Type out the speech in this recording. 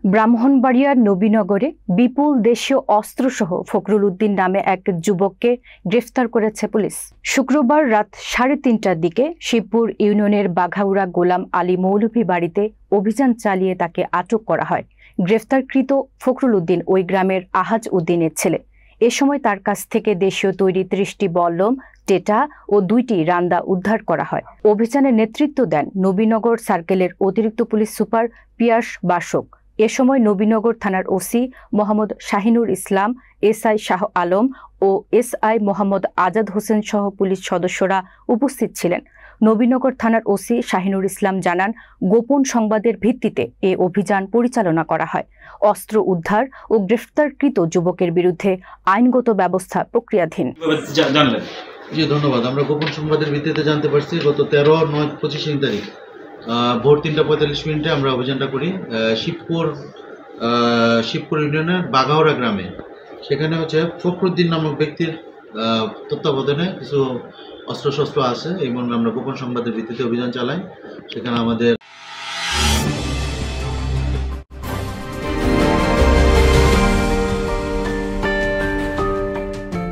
ব্রাহ্মণবাড়িয়ার নবীনগরে বিপুল দেশীয় অস্ত্রসহ ফখরুল উদ্দিন নামে এক যুবককে গ্রেফতার করেছে পুলিশ। শুক্রবার রাত 3:30টার দিকে শিবপুর ইউনিয়নের বাঘাউড়া গোলাম আলী মৌলভী বাড়িতে অভিযান চালিয়ে তাকে আটক করা হয়। গ্রেফতারকৃত ফখরুল উদ্দিন ওই গ্রামের আহাজ উদ্দিনের ছেলে। এ সময় তার কাছ থেকে দেশীয় তৈরি 30টি বল্লম, টেটা ও 2টি রান্দা উদ্ধার করা হয়। অভিযানে নেতৃত্ব দেন নবীনগর সার্কেলের অতিরিক্ত পুলিশ সুপার পিয়াস বাসক। এ সময় নবীনগর থানার ওসি মোহাম্মদ শাহিনুর ইসলাম, এসআই শাহ আলম ও এসআই মোহাম্মদ আজাদ হোসেন সহ পুলিশ সদস্যরা উপস্থিত ছিলেন। নবীনগর থানার ওসি শাহিনুর ইসলাম জানান, গোপন সংবাদের ভিত্তিতে এ অভিযান পরিচালনা করা হয়। অস্ত্র উদ্ধার ও গ্রেফতারকৃত যুবকের বিরুদ্ধে আইনগত ব্যবস্থা প্রক্রিয়াধীন। ধন্যবাদ। আমরা গোপন সংবাদের ভিত্তিতে জানতে পারছি গত 13/9/25 তারিখ ভোর 3:45 আমরা অভিযানটা করি শিবপুর ইউনিয়নের বাঘাওড়া গ্রামে। সেখানে ফখরুদ্দিন নামক ব্যক্তির তত্ত্বাবধানে কিছু অস্ত্রশস্ত্র আছে। এই মর্মে আমরা গোপন সংবাদের ভিত্তিতে অভিযান চালাই। সেখানে আমাদের